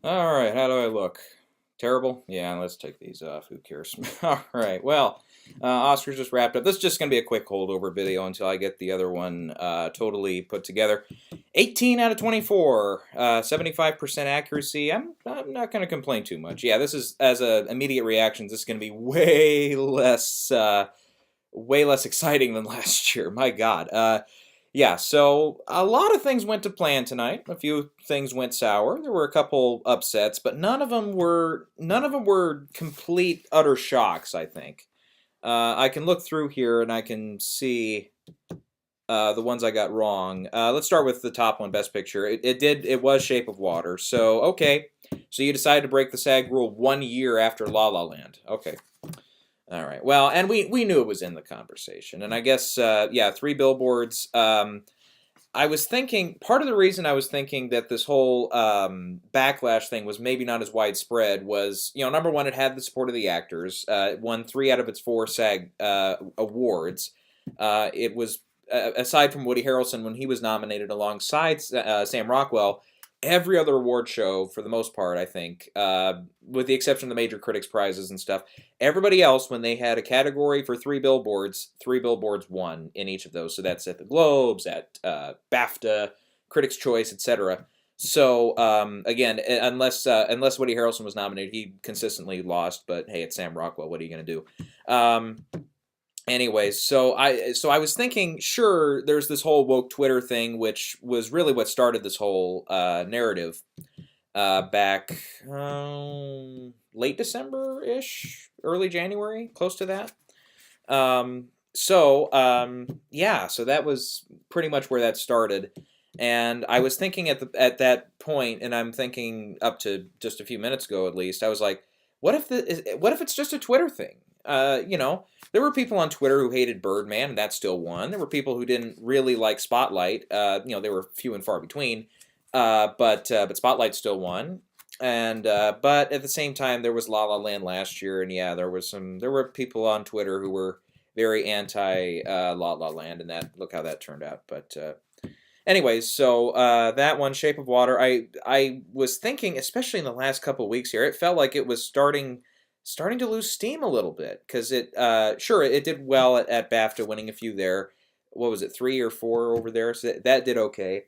All right, how do I look? Terrible? Yeah, let's take these off. Who cares? All right, well, Oscars just wrapped up. This is just going to be a quick holdover video until I get the other one totally put together. 18 out of 24, 75% accuracy. I'm not going to complain too much. Yeah, this is, as a immediate reactions, this is going to be way less exciting than last year. My God. Yeah, so a lot of things went to plan tonight. A few things went sour. There were a couple upsets, but none of them were complete utter shocks, I think. I can look through here and I can see the ones I got wrong. Let's start with the top one, Best Picture. It was Shape of Water. So okay, so you decided to break the SAG rule 1 year after La La Land. Okay, all right. Well, and we knew it was in the conversation, and I guess yeah, Three Billboards. I was thinking part of the reason I was thinking that this whole backlash thing was maybe not as widespread was, number one, it had the support of the actors. It won three out of its four SAG awards. It was aside from Woody Harrelson when he was nominated alongside Sam Rockwell. Every other award show, for the most part, I think, with the exception of the major critics prizes and stuff, everybody else, when they had a category for Three Billboards won in each of those. So that's at the Globes, at BAFTA, Critics' Choice, etc. So again, unless Woody Harrelson was nominated, he consistently lost. But hey, it's Sam Rockwell. What are you going to do? Anyways, so I was thinking, sure, there's this whole woke Twitter thing, which was really what started this whole narrative back late December ish, early January, close to that. Yeah, so that was pretty much where that started. And I was thinking at that point, and I'm thinking up to just a few minutes ago at least, I was like, what if it's just a Twitter thing? There were people on Twitter who hated Birdman, and that still won. There were people who didn't really like Spotlight. They were few and far between. But Spotlight still won. And but at the same time, there was La La Land last year, and yeah, there were people on Twitter who were very anti La La Land, and that look how that turned out. But anyways, so that one, Shape of Water, I was thinking, especially in the last couple of weeks here, it felt like it was starting to lose steam a little bit because it did well at BAFTA, winning a few there. What was it, three or four over there? So that did okay.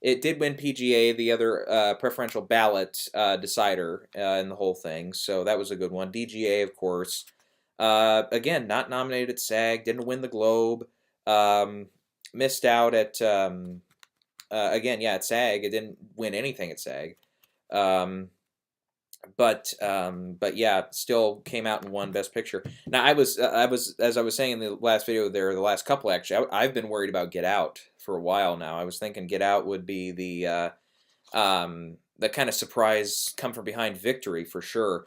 It did win PGA, the other preferential ballot decider in the whole thing, so that was a good one. DGA, of course. Again, not nominated at SAG, didn't win the Globe. Missed out at again, yeah, at SAG. It didn't win anything at SAG. But yeah, still came out and won Best Picture. Now I was as I was saying in the last video there, the last couple actually, I've been worried about Get Out for a while now. I was thinking Get Out would be the kind of surprise come from behind victory for sure.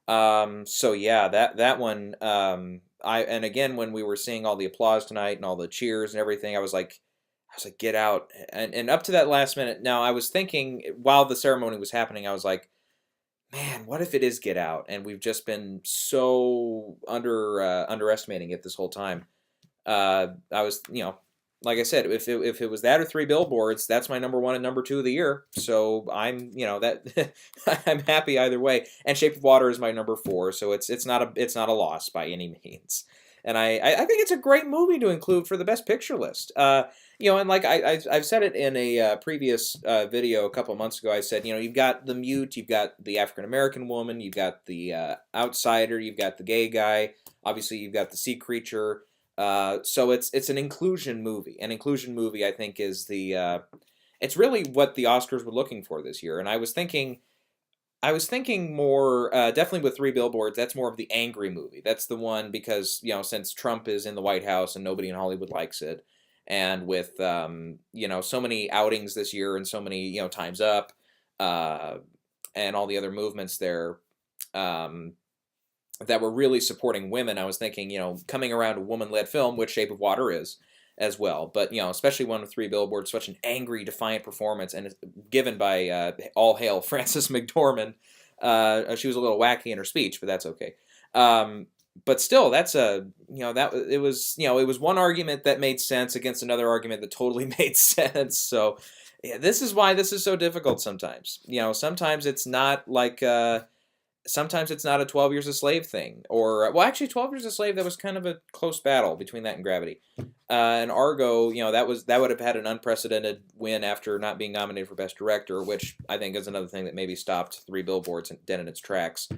So yeah, that one. And again, when we were seeing all the applause tonight and all the cheers and everything, I was like, Get Out, and up to that last minute. Now I was thinking while the ceremony was happening, I was like, man, what if it is Get Out, and we've just been so underestimating it this whole time? I was, like I said, if it was that or Three Billboards, that's my number one and number two of the year. So I'm, that I'm happy either way. And Shape of Water is my number four, so it's not a loss by any means. And I think it's a great movie to include for the Best Picture list. And like I've said it in a previous video a couple of months ago. I said, you've got the mute, you've got the African American woman, you've got the outsider, you've got the gay guy. Obviously, you've got the sea creature. So it's an inclusion movie. An inclusion movie, I think, is it's really what the Oscars were looking for this year. And I was thinking more, definitely with Three Billboards. That's more of the angry movie. That's the one because since Trump is in the White House and nobody in Hollywood likes it, and with so many outings this year and so many Times Up, uh, and all the other movements there, um, that were really supporting women. I was thinking, coming around a woman-led film, which Shape of Water is as well, but especially one with Three Billboards, such an angry, defiant performance, and it's given by all hail Frances McDormand. She was a little wacky in her speech, but that's okay. But still, that's that it was one argument that made sense against another argument that totally made sense. So Yeah, this is why this is so difficult sometimes. Sometimes it's not like sometimes it's not a 12 Years a Slave thing, or well, actually, 12 Years a Slave, that was kind of a close battle between that and Gravity. And Argo, that would have had an unprecedented win after not being nominated for Best Director, which I think is another thing that maybe stopped Three Billboards dead in its tracks.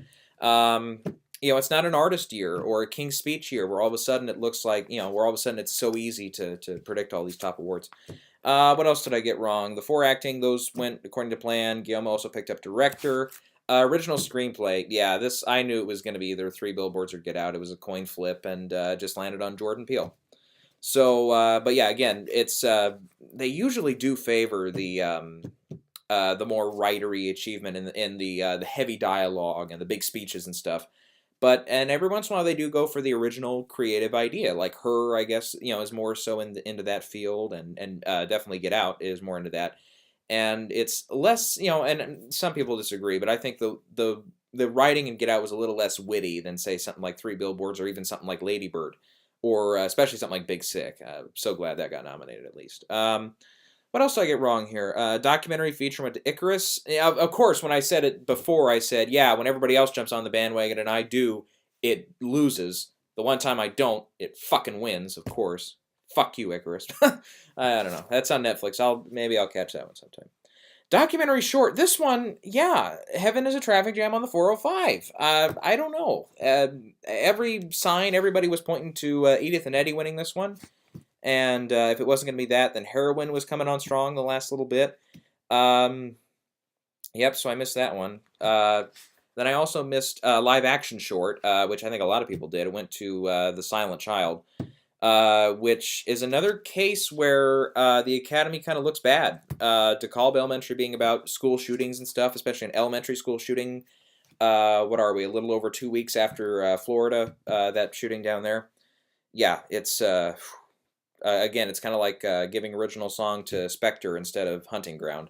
Um, it's not an artist year or a King's Speech year where all of a sudden it looks like, where all of a sudden it's so easy to predict all these top awards. What else did I get wrong? The 4 acting, those went according to plan. Guillermo also picked up director. Original screenplay, yeah, this I knew it was going to be either Three Billboards or Get Out. It was a coin flip, and just landed on Jordan Peele. So, but yeah, again, it's they usually do favor the more writery achievement in the heavy dialogue and the big speeches and stuff. And every once in a while they do go for the original creative idea. Like Her, I guess, is more so into that field, and definitely Get Out is more into that. And it's less, and some people disagree, but I think the writing in Get Out was a little less witty than, say, something like Three Billboards or even something like Lady Bird, or especially something like Big Sick. So glad that got nominated at least. What else did I get wrong here? Documentary feature went to Icarus. Yeah, of course, when I said it before, I said, yeah, when everybody else jumps on the bandwagon and I do, it loses. The one time I don't, it fucking wins, of course. Fuck you, Icarus. I don't know. That's on Netflix. Maybe I'll catch that one sometime. Documentary short. This one, yeah, Heaven is a Traffic Jam on the 405. I don't know. Every sign, everybody was pointing to Edith and Eddie winning this one. And if it wasn't going to be that, then Heroin was coming on strong the last little bit. Yep, so I missed that one. Then I also missed live action short, which I think a lot of people did. It went to The Silent Child, which is another case where the Academy kind of looks bad. DeKalb Elementary being about school shootings and stuff, especially an elementary school shooting. What are we? A little over 2 weeks after Florida, that shooting down there. Yeah, it's again, it's kind of like giving original song to Spectre instead of Hunting Ground.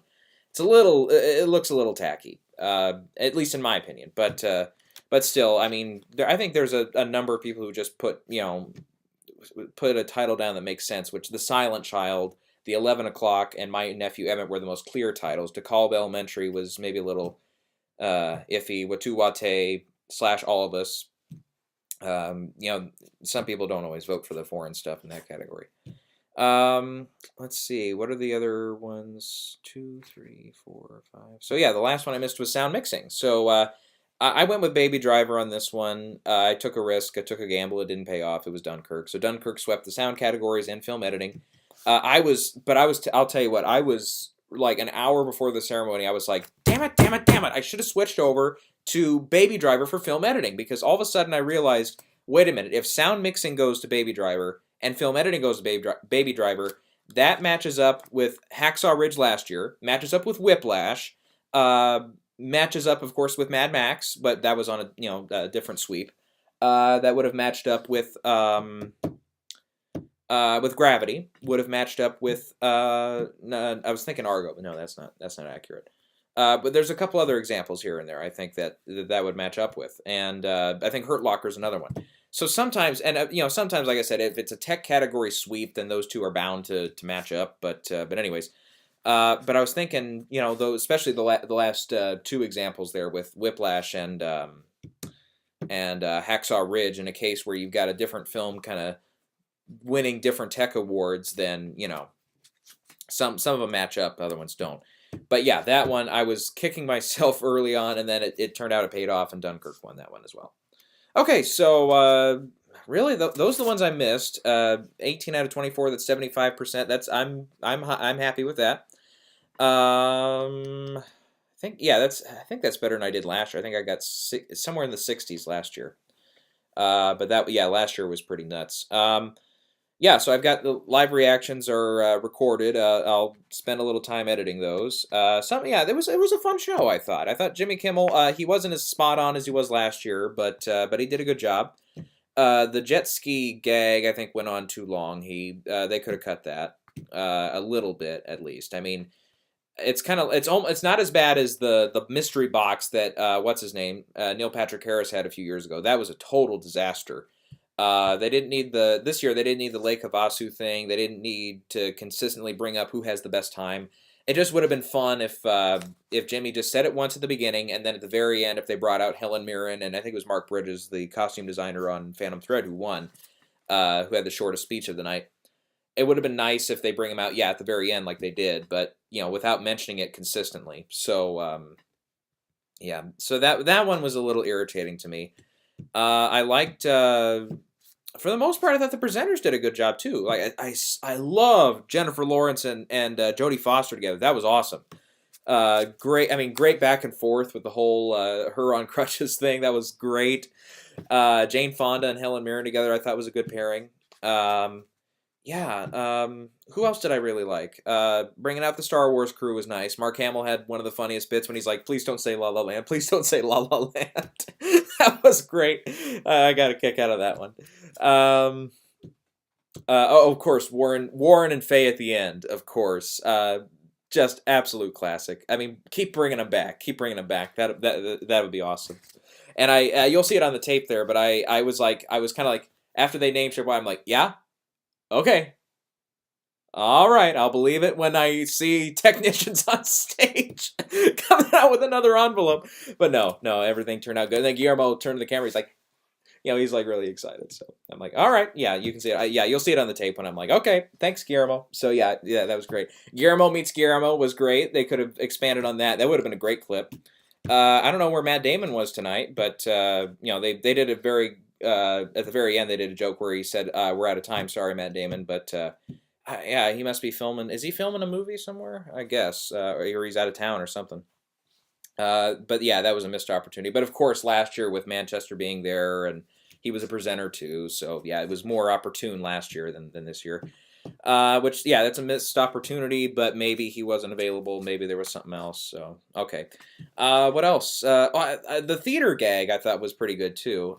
It looks a little tacky, at least in my opinion. But still, I mean, I think there's a number of people who just put a title down that makes sense, which The Silent Child, The 11 O'Clock, and My Nephew Emmett were the most clear titles. DeKalb Elementary was maybe a little iffy. Watu Wate / All of Us. Some people don't always vote for the foreign stuff in that category. Let's see. What are the other ones? 2, 3, 4, 5. So yeah, the last one I missed was sound mixing. So I went with Baby Driver on this one. I took a risk. I took a gamble. It didn't pay off. It was Dunkirk. So Dunkirk swept the sound categories and film editing. I'll tell you what, I was like an hour before the ceremony, I was like, damn it. I should have switched over to Baby Driver for film editing, because all of a sudden I realized, wait a minute, if sound mixing goes to Baby Driver and film editing goes to Baby Driver, that matches up with Hacksaw Ridge last year, matches up with Whiplash, matches up, of course, with Mad Max, but that was on a different sweep. That would have matched up with Gravity. Would have matched up with I was thinking Argo, but no, that's not accurate. But there's a couple other examples here and there I think that would match up with, and I think Hurt Locker is another one. So sometimes, and sometimes, like I said, if it's a tech category sweep, then those two are bound to match up. But anyways, but I was thinking, those, especially the last two examples there with Whiplash and Hacksaw Ridge, in a case where you've got a different film kind of winning different tech awards, then some of them match up, other ones don't. But yeah, that one I was kicking myself early on, and then it turned out it paid off, and Dunkirk won that one as well. Okay, so really those are the ones I missed. 18 out of 24. That's 75%. I'm happy with that. I think that's better than I did last year. I think I got somewhere in the 60s last year. But last year was pretty nuts. So I've got the live reactions are recorded. I'll spend a little time editing those. It was a fun show, I thought. I thought Jimmy Kimmel, he wasn't as spot on as he was last year, but he did a good job. The jet ski gag, I think, went on too long. They could have cut that a little bit at least. I mean, it's not as bad as the mystery box that what's his name, Neil Patrick Harris had a few years ago. That was a total disaster. This year they didn't need the Lake Havasu thing. They didn't need to consistently bring up who has the best time. It just would have been fun if Jimmy just said it once at the beginning, and then at the very end, if they brought out Helen Mirren, and I think it was Mark Bridges, the costume designer on Phantom Thread, who won, who had the shortest speech of the night. It would have been nice if they bring him out, yeah, at the very end like they did, but without mentioning it consistently. So yeah, so that one was a little irritating to me. I liked. For the most part, I thought the presenters did a good job too. Like I love Jennifer Lawrence and Jodie Foster together. That was awesome. Great. I mean, great back and forth with the whole her on crutches thing. That was great. Jane Fonda and Helen Mirren together, I thought was a good pairing. Yeah. Who else did I really like? Bringing out the Star Wars crew was nice. Mark Hamill had one of the funniest bits when he's like, "Please don't say La La Land. Please don't say La La Land." That was great. I got a kick out of that one. Of course, Warren and Faye at the end. Of course, just absolute classic. I mean, keep bringing them back. Keep bringing them back. That would be awesome. And you'll see it on the tape there. But I was kind of like, after they named everybody, I'm like, yeah. Okay. All right, I'll believe it when I see technicians on stage coming out with another envelope. But no, everything turned out good. And then Guillermo turned to the camera. He's like, he's like really excited. So I'm like, all right, yeah, you can see it. Yeah, you'll see it on the tape when I'm like, okay, thanks, Guillermo. So yeah, that was great. Guillermo meets Guillermo was great. They could have expanded on that. That would have been a great clip. I don't know where Matt Damon was tonight, but they did a very at the very end they did a joke where he said, "We're out of time. Sorry, Matt Damon," but. Yeah, he must be filming. Is he filming a movie somewhere? I guess, or he's out of town or something. But yeah, that was a missed opportunity. But of course, last year with Manchester being there, and he was a presenter too. So yeah, it was more opportune last year than this year. Which yeah, that's a missed opportunity. But maybe he wasn't available. Maybe there was something else. So okay. What else? The theater gag I thought was pretty good too.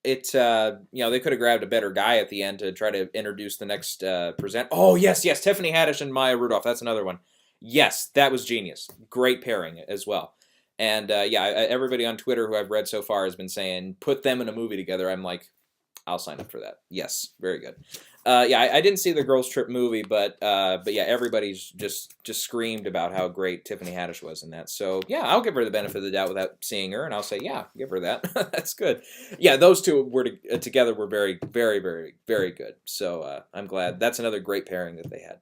They could have grabbed a better guy at the end to try to introduce the next present. Oh yes, Tiffany Haddish and Maya Rudolph. That's another one. Yes, that was genius. Great pairing as well. And everybody on Twitter who I've read so far has been saying put them in a movie together. I'm like, I'll sign up for that. Yes, very good. I didn't see the Girls Trip movie, but yeah, everybody's just screamed about how great Tiffany Haddish was in that. So yeah, I'll give her the benefit of the doubt without seeing her, and I'll say yeah, give her that. That's good. Yeah, those two were together were very, very, very, very good. So I'm glad. That's another great pairing that they had.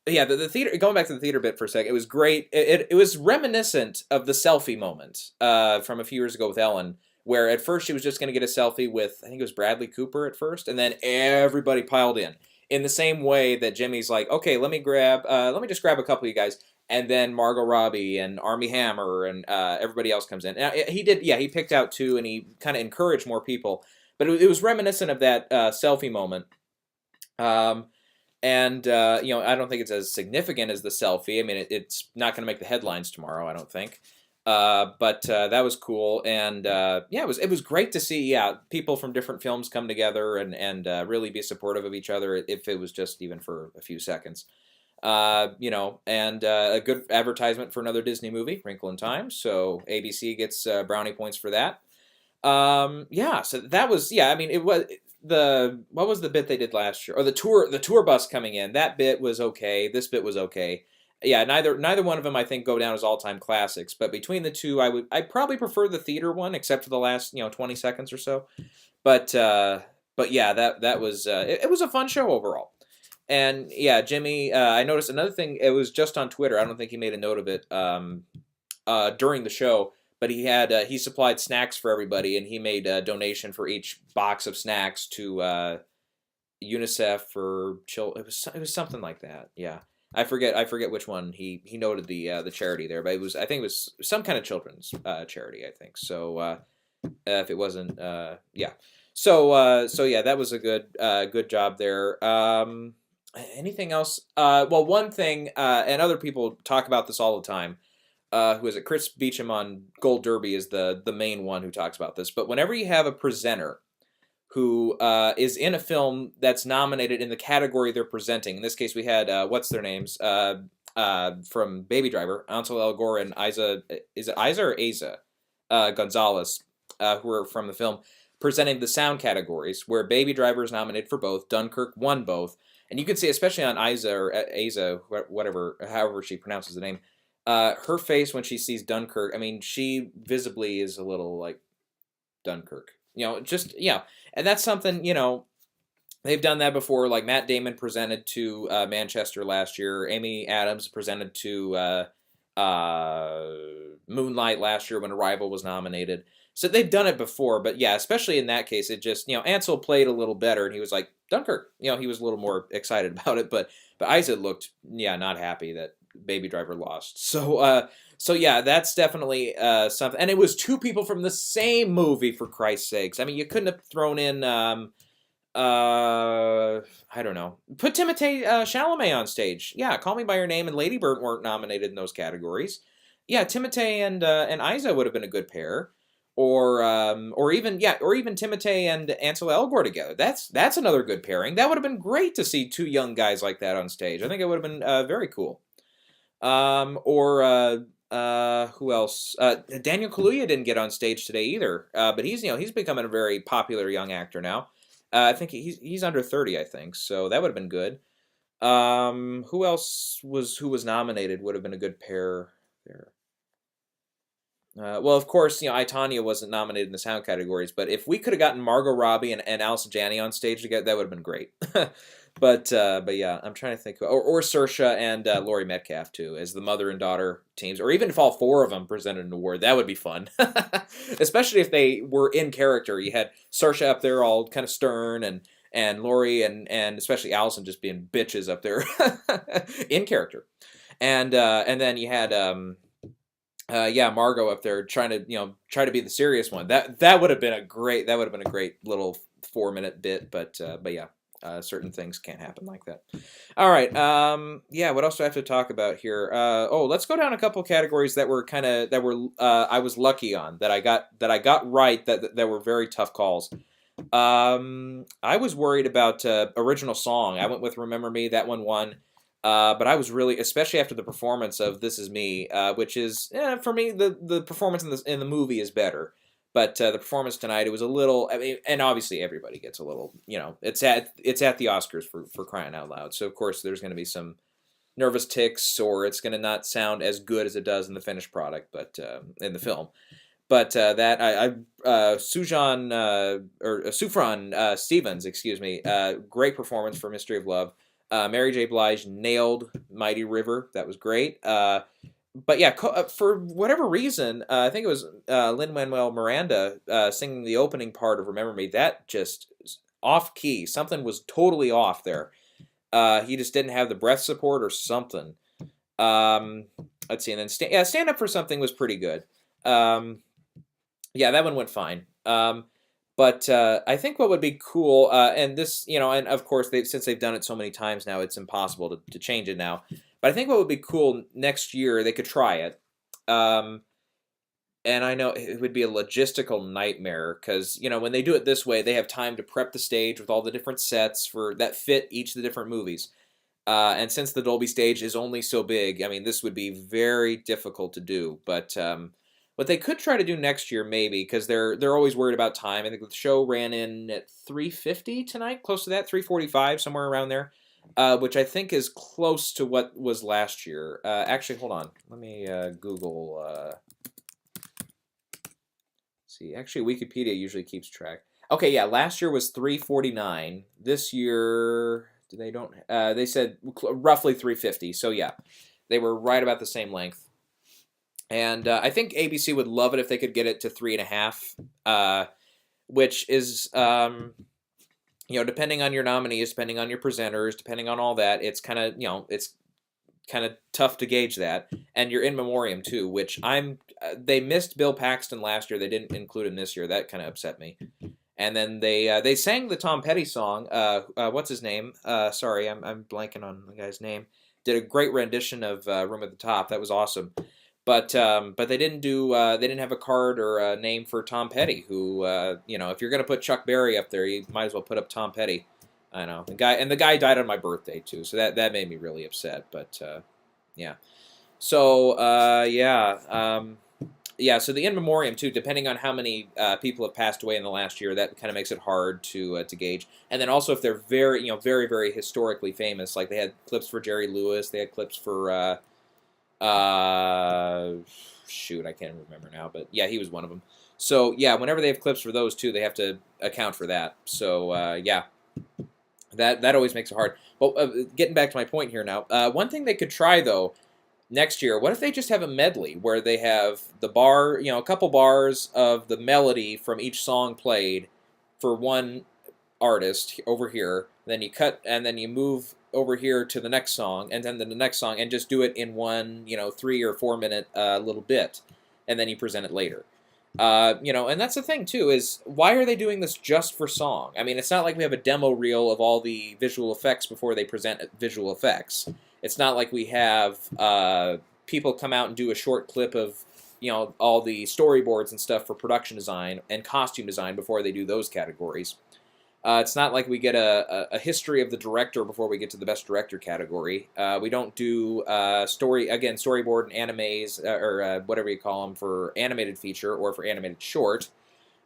But yeah, the theater. Going back to the theater bit for a second, it was great. It was reminiscent of the selfie moment from a few years ago with Ellen, where at first she was just going to get a selfie with, I think it was Bradley Cooper at first, and then everybody piled in the same way that Jimmy's like, okay, let me just grab a couple of you guys, and then Margot Robbie and Armie Hammer and everybody else comes in. Now, he picked out two, and he kind of encouraged more people, but it was reminiscent of that selfie moment. I don't think it's as significant as the selfie. I mean, it's not going to make the headlines tomorrow, I don't think. But that was cool, and it was great to see people from different films come together and really be supportive of each other, if it was just even for a few seconds. And a good advertisement for another Disney movie, Wrinkle in Time. So ABC gets brownie points for that. So that was I mean, it was what was the bit they did last year? Or the tour bus coming in. That bit was okay. This bit was okay. Yeah, neither one of them I think go down as all-time classics, but between the two, I probably prefer the theater one, except for the last 20 seconds or so. But yeah, that was it was a fun show overall. And yeah, Jimmy, I noticed another thing. It was just on Twitter. I don't think he made a note of it during the show, but he supplied snacks for everybody, and he made a donation for each box of snacks to UNICEF for children. It was something like that. Yeah. I forget which one he noted the charity there, but I think it was some kind of children's charity, I think. So if it wasn't, yeah. So yeah, that was a good job there. Anything else? Well, one thing, and other people talk about this all the time. Who is it? Chris Beecham on Gold Derby is the main one who talks about this. But whenever you have a presenter who is in a film that's nominated in the category they're presenting. In this case, we had, what's their names? From Baby Driver, Ansel Elgort and Isa, is it Isa or Asa Gonzalez, who are from the film, presenting the sound categories, where Baby Driver is nominated for both, Dunkirk won both. And you can see, especially on Isa or Asa, whatever, however she pronounces the name, her face when she sees Dunkirk. I mean, she visibly is a little like Dunkirk. Just yeah, and that's something they've done that before. Like Matt Damon presented to Manchester last year. Amy Adams presented to Moonlight last year when Arrival was nominated. So they've done it before, but yeah, especially in that case, it just Ansel played a little better, and he was like Dunkirk. He was a little more excited about it, but Isaac looked not happy that Baby Driver lost. So yeah, that's definitely something. And it was two people from the same movie, for Christ's sakes. I mean, you couldn't have thrown in I don't know. Put Timothée Chalamet on stage. Yeah, Call Me by Your Name and Lady Bird weren't nominated in those categories. Yeah, Timothée and Isa would have been a good pair. Or even Timothée and Ansel Elgort together. That's another good pairing. That would have been great to see two young guys like that on stage. I think it would have been very cool. Who else? Daniel Kaluuya didn't get on stage today either. But he's becoming a very popular young actor now. I think he's under 30, I think. So that would have been good. Who else was nominated? Would have been a good pair there. Well, of course, I, Tonya wasn't nominated in the sound categories, but if we could have gotten Margot Robbie and Allison Janney on stage together, that would have been great. But yeah, I'm trying to think. Or Saoirse and Laurie Metcalf, too, as the mother and daughter teams. Or even if all four of them presented an award, that would be fun. Especially if they were in character. You had Saoirse up there all kind of stern, and Laurie and especially Allison just being bitches up there in character. And then you had... Margot up there trying to be the serious one. That would have been a great little 4-minute bit, but yeah, certain things can't happen like that. All right, what else do I have to talk about here? Let's go down a couple categories that were I was lucky on that I got right that were very tough calls. I was worried about original song. I went with Remember Me. That one won. But I was really, especially after the performance of This Is Me, which is, for me, the performance in the movie is better. But the performance tonight, it was a little, I mean, and obviously everybody gets a little, it's at the Oscars for crying out loud. So, of course, there's going to be some nervous tics, or it's going to not sound as good as it does in the finished product, but in the film. But Sufjan Stevens, excuse me, great performance for Mystery of Love. Mary J. Blige nailed Mighty River. That was great. But yeah, for whatever reason, I think it was Lin-Manuel Miranda singing the opening part of Remember Me. That just off key. Something was totally off there. He just didn't have the breath support or something. Let's see. And then Stand Up for Something was pretty good. That one went fine. But I think what would be cool, and this, and of course, since they've done it so many times now, it's impossible to change it now. But I think what would be cool next year, they could try it. And I know it would be a logistical nightmare because, when they do it this way, they have time to prep the stage with all the different sets that fit each of the different movies. And since the Dolby stage is only so big, I mean, this would be very difficult to do. But what they could try to do next year, maybe, because they're always worried about time. I think the show ran in at 3:50 tonight, close to that, 3:45, somewhere around there, which I think is close to what was last year. Actually, hold on. Let me Google. See, actually, Wikipedia usually keeps track. Okay, yeah, last year was 3:49. This year, they said roughly 3:50. So yeah, they were right about the same length. And I think ABC would love it if they could get it to 3.5, which is, depending on your nominees, depending on your presenters, depending on all that, it's kind of, it's kind of tough to gauge that. And you're in memoriam too, which they missed Bill Paxton last year. They didn't include him this year. That kind of upset me. And then they sang the Tom Petty song. What's his name? Sorry, I'm blanking on the guy's name. Did a great rendition of Room at the Top. That was awesome. But they didn't have a card or a name for Tom Petty, who, if you're going to put Chuck Berry up there, you might as well put up Tom Petty. I know. The guy died on my birthday, too, so that made me really upset, but, yeah. So, yeah, so the in memoriam too, depending on how many people have passed away in the last year, that kind of makes it hard to gauge. And then also if they're very, very, very historically famous, like they had clips for Jerry Lewis, they had clips for shoot, I can't remember now, but yeah, he was one of them. So yeah, whenever they have clips for those too, they have to account for that. So yeah, that always makes it hard. But getting back to my point here now, one thing they could try though next year, what if they just have a medley where they have the bar, a couple bars of the melody from each song played for one artist over here, then you cut and then you move over here to the next song and then the next song and just do it in one, 3 or 4 minute little bit, and then you present it later. And that's the thing too, is why are they doing this just for song? I mean, it's not like we have a demo reel of all the visual effects before they present visual effects. It's not like we have people come out and do a short clip of, all the storyboards and stuff for production design and costume design before they do those categories. It's not like we get a history of the director before we get to the best director category. We don't do storyboard and animes, or whatever you call them, for animated feature or for animated short.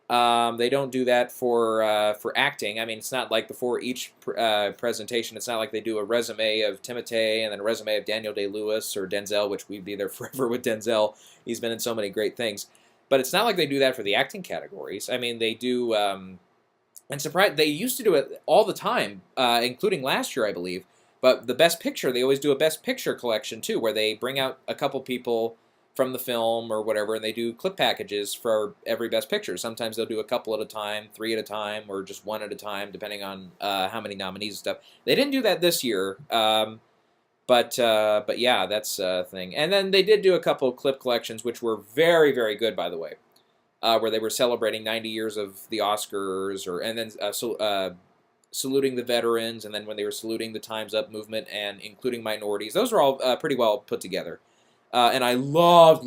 They don't do that for acting. I mean, it's not like before each presentation, it's not like they do a resume of Timothée and then a resume of Daniel Day-Lewis or Denzel, which we'd be there forever with Denzel. He's been in so many great things. But it's not like they do that for the acting categories. I mean, they do... and surprised, they used to do it all the time, including last year, I believe. But the Best Picture, they always do a Best Picture collection, too, where they bring out a couple people from the film or whatever, and they do clip packages for every Best Picture. Sometimes they'll do a couple at a time, 3 at a time, or just 1 at a time, depending on how many nominees and stuff. They didn't do that this year, but yeah, that's a thing. And then they did do a couple of clip collections, which were very, very good, by the way. Where they were celebrating 90 years of the Oscars, and then saluting the veterans, and then when they were saluting the Time's Up movement and including minorities. Those were all pretty well put together. And I loved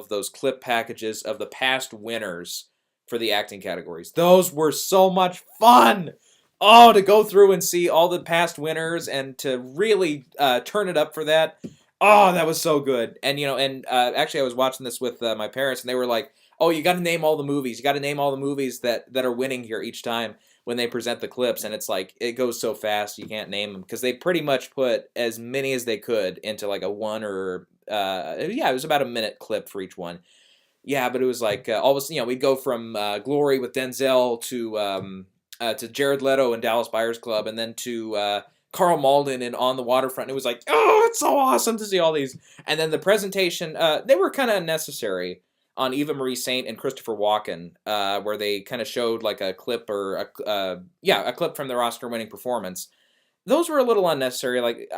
those clip packages of the past winners for the acting categories. Those were so much fun! Oh, to go through and see all the past winners and to really turn it up for that. Oh, that was so good. And, actually I was watching this with my parents, and they were like, oh, you got to name all the movies. You got to name all the movies that are winning here each time when they present the clips. And it's like, it goes so fast, you can't name them. Because they pretty much put as many as they could into like a one or, it was about a minute clip for each one. Yeah, but it was like, all of a sudden, we'd go from Glory with Denzel to Jared Leto and Dallas Buyers Club, and then to... Carl Malden and On the Waterfront. It was like, oh, it's so awesome to see all these. And then the presentation, they were kind of unnecessary on Eva Marie Saint and Christopher Walken, where they kind of showed like a clip or a clip from their Oscar-winning performance. Those were a little unnecessary. Like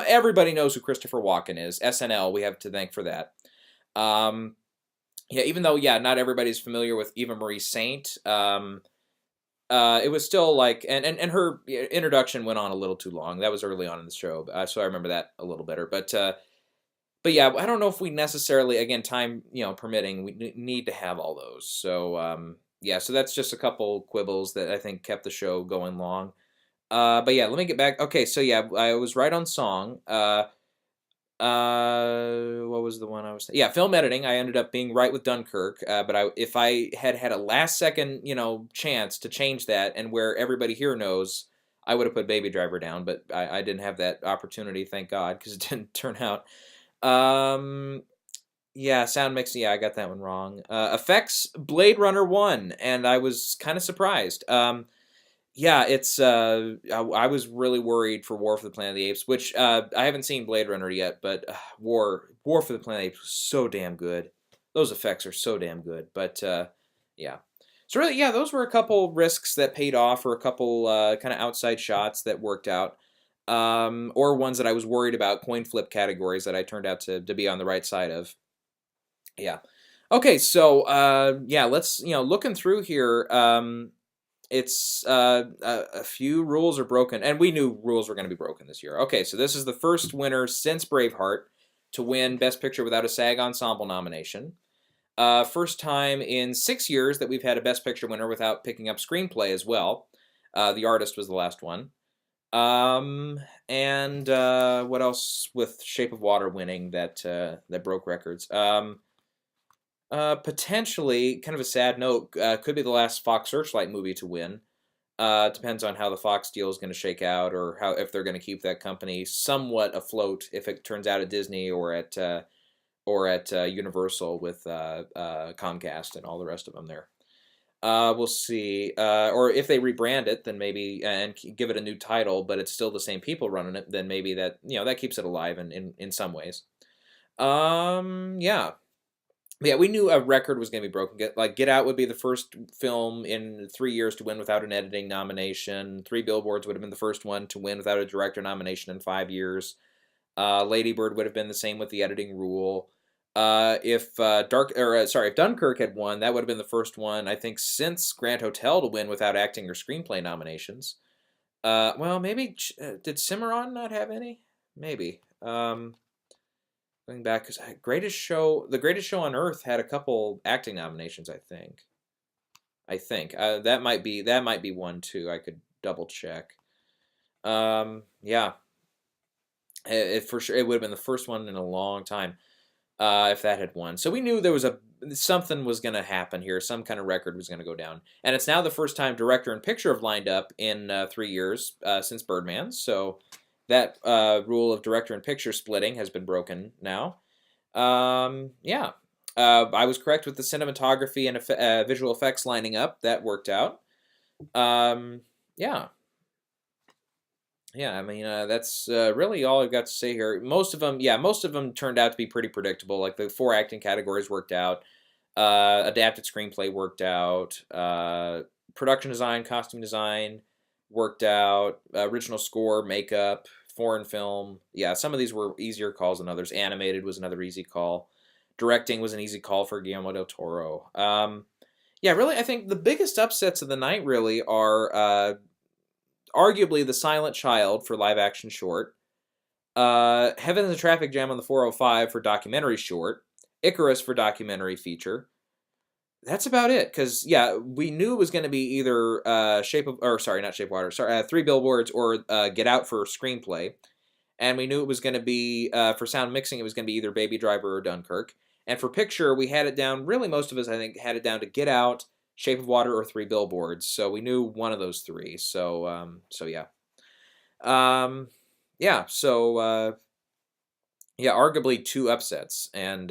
everybody knows who Christopher Walken is. SNL, we have to thank for that. Even though not everybody's familiar with Eva Marie Saint. It was still like, and her introduction went on a little too long. That was early on in the show, so I remember that a little better. But yeah, I don't know if we necessarily, again, time permitting, we need to have all those. So so that's just a couple quibbles that I think kept the show going long. But yeah, let me get back. Okay, so yeah, I was right on song. What was the one I was? Yeah, film editing. I ended up being right with Dunkirk. But if I had had a last second, chance to change that, and where everybody here knows, I would have put Baby Driver down. But I didn't have that opportunity, thank God, because it didn't turn out. Yeah, sound mix. Yeah, I got that one wrong. Effects, Blade Runner 1, and I was kind of surprised. Yeah, it's. I was really worried for War for the Planet of the Apes, which I haven't seen Blade Runner yet, but War for the Planet of the Apes was so damn good. Those effects are so damn good. But yeah, so really, yeah, those were a couple risks that paid off, or a couple kind of outside shots that worked out, or ones that I was worried about, coin flip categories that I turned out to be on the right side of. Yeah. Okay, so yeah, let's looking through here. It's a few rules are broken, and we knew rules were going to be broken this year. Okay, so this is the first winner since Braveheart to win Best Picture without a SAG Ensemble nomination. First time in 6 years that we've had a Best Picture winner without picking up screenplay as well. The Artist was the last one. And what else with Shape of Water winning that broke records? Potentially, kind of a sad note, could be the last Fox Searchlight movie to win. Depends on how the Fox deal is going to shake out, or how if they're going to keep that company somewhat afloat if it turns out at Disney or at Universal with Comcast and all the rest of them there. We'll see. Or if they rebrand it, then maybe and give it a new title, but it's still the same people running it. Then maybe that that keeps it alive in some ways. Yeah. Yeah, we knew a record was going to be broken. Get Out would be the first film in 3 years to win without an editing nomination. Three Billboards would have been the first one to win without a director nomination in 5 years. Lady Bird would have been the same with the editing rule. If Dunkirk had won, that would have been the first one I think since Grand Hotel to win without acting or screenplay nominations. Well, maybe did Cimarron not have any? Maybe. Going back, because the Greatest Show on Earth had a couple acting nominations. I think. That might be one too. I could double check. Yeah, for sure it would have been the first one in a long time. If that had won, so we knew there was something was going to happen here. Some kind of record was going to go down, and it's now the first time director and picture have lined up in 3 years since Birdman. So that rule of director and picture splitting has been broken now. Yeah, I was correct with the cinematography and visual effects lining up. That worked out. Yeah. Yeah, I mean, that's really all I've got to say here. Most of them turned out to be pretty predictable. Like the four acting categories worked out, adapted screenplay worked out, production design, costume design worked out, original score, makeup, foreign film. Yeah, some of these were easier calls than others. Animated was another easy call. Directing was an easy call for Guillermo del Toro. Yeah, really, I think the biggest upsets of the night really are arguably The Silent Child for live action short, Heaven is a Traffic Jam on the 405 for documentary short, Icarus for documentary feature. That's about it, because yeah, we knew it was going to be either not Shape of Water, Three Billboards or Get Out for screenplay, and we knew it was going to be for sound mixing, it was going to be either Baby Driver or Dunkirk, and for picture, we had it down. Really, most of us I think had it down to Get Out, Shape of Water, or Three Billboards. So we knew one of those three. So yeah, yeah. So yeah, arguably two upsets and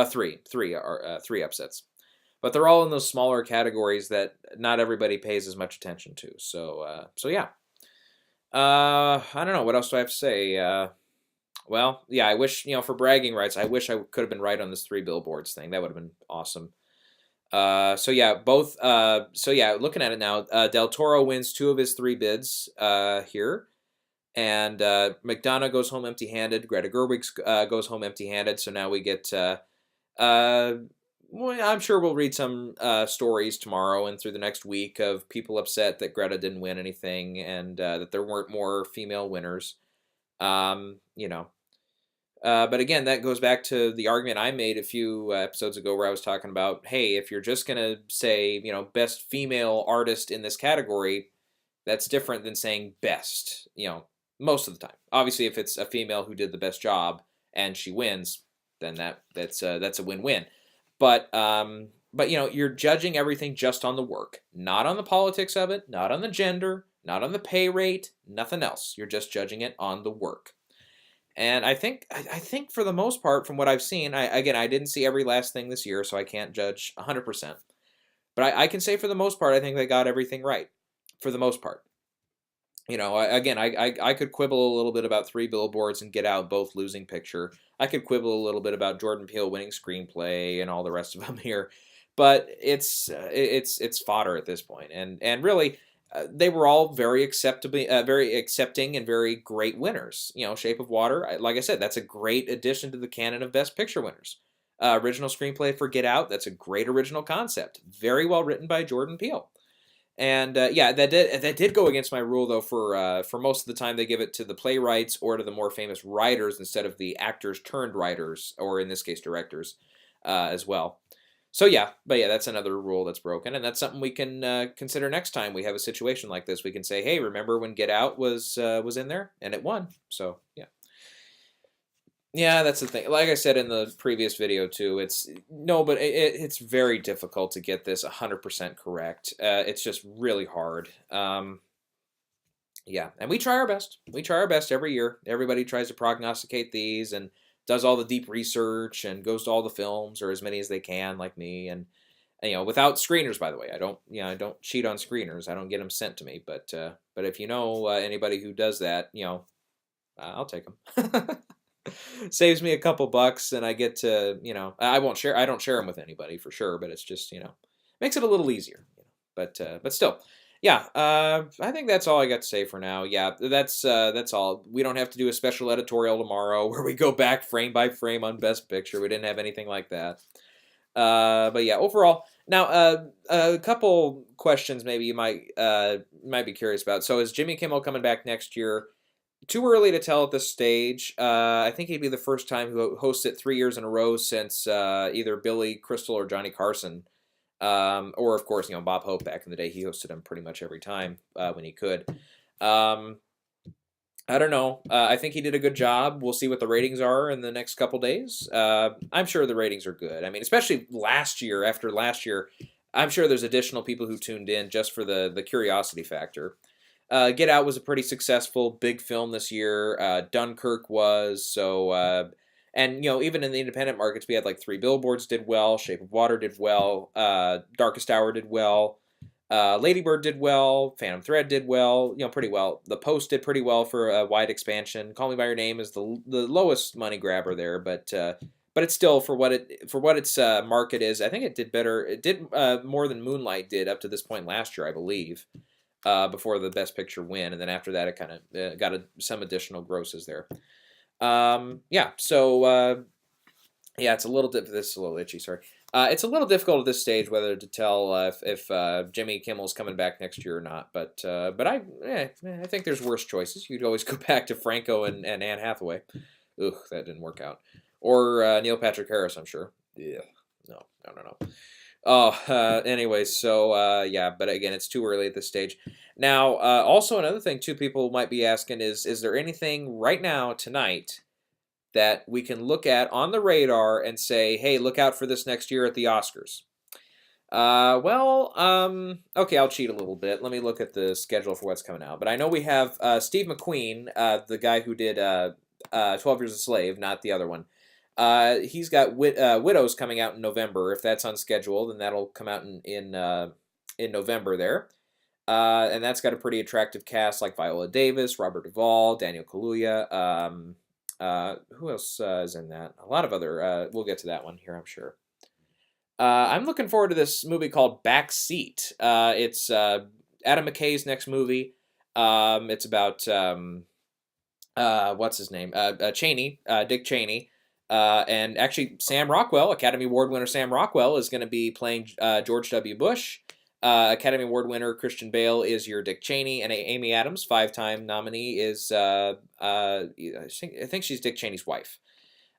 three upsets, but they're all in those smaller categories that not everybody pays as much attention to. So yeah. I don't know what else do I have to say. Well, yeah, I wish for bragging rights, I wish I could have been right on this Three Billboards thing. That would have been awesome. So yeah, looking at it now, Del Toro wins two of his three bids here, and McDonough goes home empty-handed. Greta Gerwig goes home empty-handed. So now we get. Well, I'm sure we'll read some stories tomorrow and through the next week of people upset that Greta didn't win anything and that there weren't more female winners. You know. But again, that goes back to the argument I made a few episodes ago where I was talking about, hey, if you're just going to say, best female artist in this category, that's different than saying best, most of the time. Obviously, if it's a female who did the best job and she wins, then that's a win-win. But you're judging everything just on the work, not on the politics of it, not on the gender, not on the pay rate, nothing else. You're just judging it on the work. And I think for the most part, from what I've seen, I didn't see every last thing this year, so I can't judge 100%. But I can say for the most part, I think they got everything right. For the most part. I could quibble a little bit about Three Billboards and Get Out both losing picture. I could quibble a little bit about Jordan Peele winning screenplay and all the rest of them here. But it's fodder at this point. And really, they were all very very accepting and very great winners. Shape of Water, like I said, that's a great addition to the canon of Best Picture winners. Original screenplay for Get Out, that's a great original concept. Very well written by Jordan Peele. And that did go against my rule though. For most of the time, they give it to the playwrights or to the more famous writers instead of the actors turned writers, or in this case, directors, as well. So that's another rule that's broken, and that's something we can consider next time we have a situation like this. We can say, hey, remember when Get Out was in there and it won? So yeah. Yeah, that's the thing. Like I said in the previous video too, it's no, but it's very difficult to get this 100% correct. It's just really hard. Yeah, and we try our best. We try our best every year. Everybody tries to prognosticate these and does all the deep research and goes to all the films or as many as they can, like me. And without screeners, by the way. I don't cheat on screeners. I don't get them sent to me. But if you know anybody who does that, I'll take them. Saves me a couple bucks, and I get to, I won't share. I don't share them with anybody for sure, but it's just, makes it a little easier. But still, yeah. I think that's all I got to say for now. Yeah, that's all. We don't have to do a special editorial tomorrow where we go back frame by frame on Best Picture. We didn't have anything like that. But yeah, overall. Now, a couple questions maybe you might be curious about. So, is Jimmy Kimmel coming back next year? Too early to tell at this stage. I think he'd be the first time who hosts it 3 years in a row since either Billy Crystal or Johnny Carson, or of course Bob Hope back in the day. He hosted him pretty much every time when he could. Um, I don't know. I think he did a good job. We'll see what the ratings are in the next couple days. I'm sure the ratings are good. I mean, especially last year. After last year, I'm sure there's additional people who tuned in just for the curiosity factor. Get Out was a pretty successful big film this year. Dunkirk was so, and even in the independent markets, we had like Three Billboards did well, Shape of Water did well, Darkest Hour did well, Lady Bird did well, Phantom Thread did well, pretty well. The Post did pretty well for a wide expansion. Call Me by Your Name is the lowest money grabber there, but it's still for what its market is. I think it did better. It did more than Moonlight did up to this point last year, I believe. Before the Best Picture win, and then after that, it kind of got some additional grosses there. Yeah, so yeah, it's a little this is a little itchy. Sorry, it's a little difficult at this stage whether to tell if Jimmy Kimmel's coming back next year or not. But I think there's worse choices. You'd always go back to Franco and Anne Hathaway. Ugh, that didn't work out. Or Neil Patrick Harris, I'm sure. Yeah, no. Oh, anyways, so yeah, but again, it's too early at this stage. Now, also another thing, too, people might be asking is there anything right now tonight that we can look at on the radar and say, hey, look out for this next year at the Oscars? Okay, I'll cheat a little bit. Let me look at the schedule for what's coming out. But I know we have Steve McQueen, the guy who did 12 Years a Slave, not the other one. He's got Widows coming out in November. If that's on schedule, then that'll come out in November there. And that's got a pretty attractive cast like Viola Davis, Robert Duvall, Daniel Kaluuya. Who else is in that? A lot of other. We'll get to that one here, I'm sure. I'm looking forward to this movie called Backseat. It's Adam McKay's next movie. It's about what's his name? Cheney, Dick Cheney. And actually, Sam Rockwell, Academy Award winner Sam Rockwell, is going to be playing George W. Bush. Academy Award winner Christian Bale is your Dick Cheney, and Amy Adams, 5-time nominee, is I think she's Dick Cheney's wife.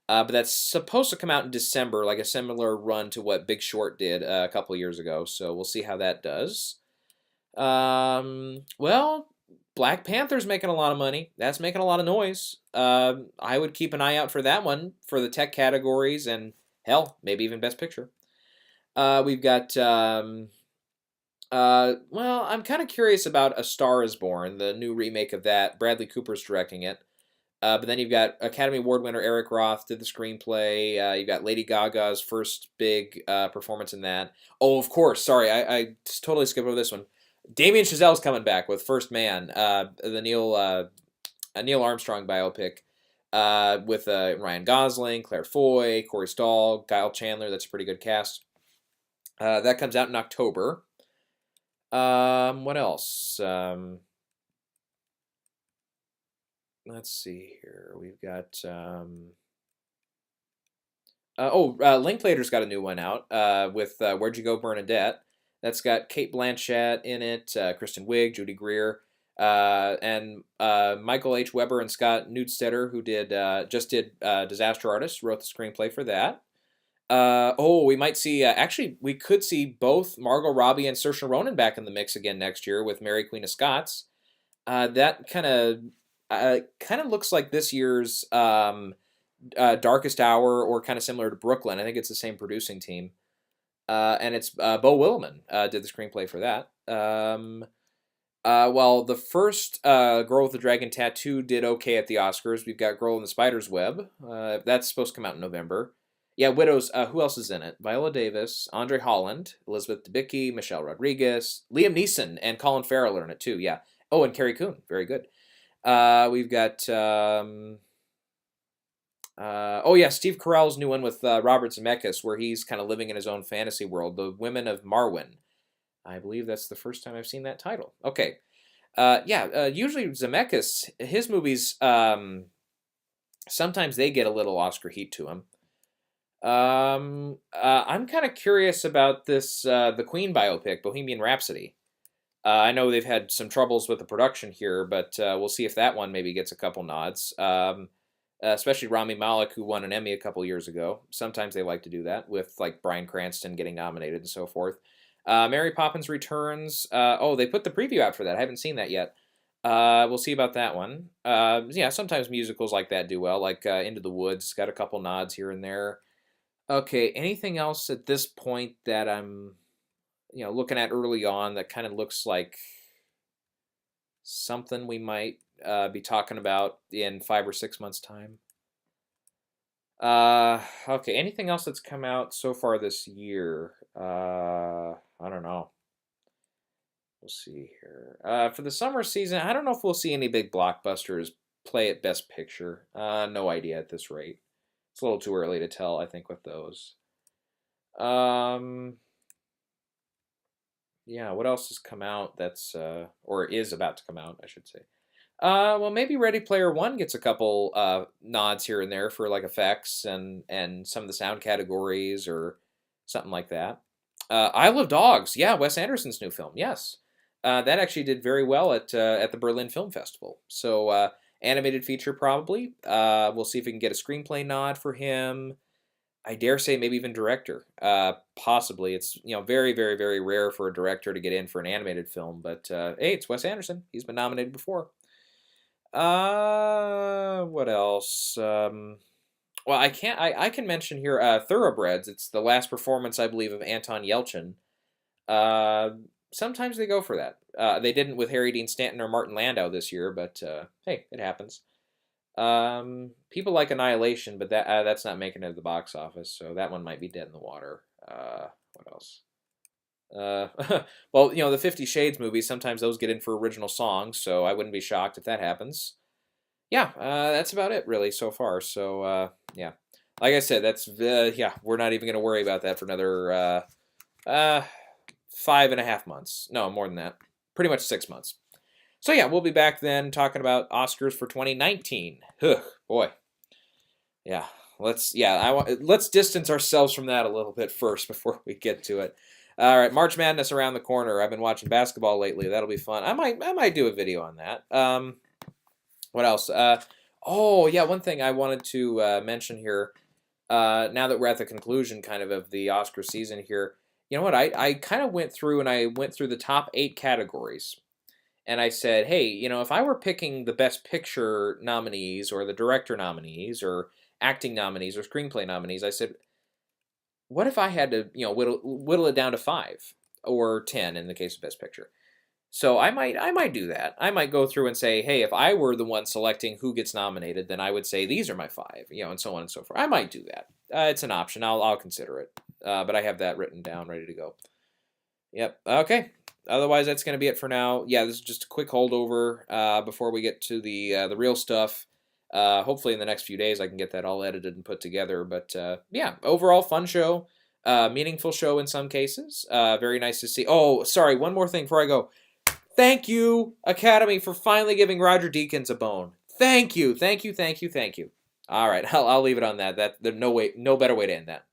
But that's supposed to come out in December, like a similar run to what Big Short did a couple years ago. So we'll see how that does. Well, Black Panther's making a lot of money. That's making a lot of noise. I would keep an eye out for that one for the tech categories and hell, maybe even Best Picture. We've got. Well, I'm kind of curious about A Star Is Born, the new remake of that. Bradley Cooper's directing it. But then you've got Academy Award winner Eric Roth did the screenplay. You've got Lady Gaga's first big performance in that. Oh, of course. Sorry, I just totally skipped over this one. Damien Chazelle's coming back with First Man, the Neil Armstrong biopic, with Ryan Gosling, Claire Foy, Corey Stoll, Kyle Chandler. That's a pretty good cast. That comes out in October. What else? Let's see here. We've got Linklater's got a new one out with Where'd You Go, Bernadette. That's got Cate Blanchett in it, Kristen Wiig, Judy Greer, and Michael H. Weber and Scott Neudstetter, who just did Disaster Artist, wrote the screenplay for that. We might see. Actually, we could see both Margot Robbie and Saoirse Ronan back in the mix again next year with Mary Queen of Scots. That kind of looks like this year's Darkest Hour, or kind of similar to Brooklyn. I think it's the same producing team. And it's Beau Willimon did the screenplay for that. Well, the first Girl with the Dragon Tattoo did okay at the Oscars. We've got Girl in the Spider's Web. That's supposed to come out in November. Yeah, Widows. Who else is in it? Viola Davis, Andre Holland, Elizabeth Debicki, Michelle Rodriguez, Liam Neeson, and Colin Farrell are in it too. Yeah. Oh, and Carrie Coon. Very good. We've got. Oh yeah, Steve Carell's new one with Robert Zemeckis, where he's kind of living in his own fantasy world. The Women of Marwen. I believe that's the first time I've seen that title. Okay. Usually Zemeckis, his movies, sometimes they get a little Oscar heat to them. I'm kind of curious about this, the Queen biopic, Bohemian Rhapsody. I know they've had some troubles with the production here, but we'll see if that one maybe gets a couple nods. Especially Rami Malek, who won an Emmy a couple years ago. Sometimes they like to do that, with like Bryan Cranston getting nominated and so forth. Mary Poppins Returns. They put the preview out for that. I haven't seen that yet. We'll see about that one. Sometimes musicals like that do well, like Into the Woods. Got a couple nods here and there. Okay, anything else at this point that I'm, looking at early on that kind of looks like something we might be talking about in 5 or 6 months' time? Okay, anything else that's come out so far this year? I don't know. We'll see here. For the summer season, I don't know if we'll see any big blockbusters play at Best Picture. No idea at this rate. It's a little too early to tell, I think, with those. What else has come out that's, or is about to come out, I should say. Maybe Ready Player One gets a couple nods here and there for like effects and some of the sound categories or something like that. Isle of Dogs, yeah, Wes Anderson's new film, yes. That actually did very well at the Berlin Film Festival. So animated feature probably. We'll see if we can get a screenplay nod for him. I dare say maybe even director. Possibly. It's very, very, very rare for a director to get in for an animated film, but hey, it's Wes Anderson. He's been nominated before. What else? I can mention here Thoroughbreds. It's the last performance, I believe, of Anton Yelchin. Sometimes they go for that. They didn't with Harry Dean Stanton or Martin Landau this year, but hey, it happens. People like Annihilation, but that's not making it to the box office, so that one might be dead in the water. What else? The 50 Shades movies, sometimes those get in for original songs, so I wouldn't be shocked if that happens. Yeah, that's about it, really, so far. So, yeah. Like I said, that's, we're not even going to worry about that for another 5.5 months. No, more than that. Pretty much 6 months. So, yeah, we'll be back then talking about Oscars for 2019. Boy. Yeah, let's distance ourselves from that a little bit first before we get to it. All right, March Madness around the corner. I've been watching basketball lately. That'll be fun. I might do a video on that. What else? One thing I wanted to mention here. Now that we're at the conclusion, kind of the Oscar season here, you know what? I kind of went through the top 8 categories, and I said, hey, if I were picking the Best Picture nominees or the director nominees or acting nominees or screenplay nominees, I said, what if I had to, whittle it down to 5 or 10 in the case of Best Picture? So I might do that. I might go through and say, hey, if I were the one selecting who gets nominated, then I would say these are my 5, and so on and so forth. I might do that. It's an option. I'll consider it. But I have that written down, ready to go. Yep. Okay. Otherwise, that's going to be it for now. Yeah, this is just a quick holdover before we get to the real stuff. Hopefully in the next few days I can get that all edited and put together. But overall fun show, meaningful show in some cases. Very nice to see. Oh, sorry, one more thing before I go. Thank you, Academy, for finally giving Roger Deakins a bone. Thank you. All right, I'll leave it on that. There's no better way to end that.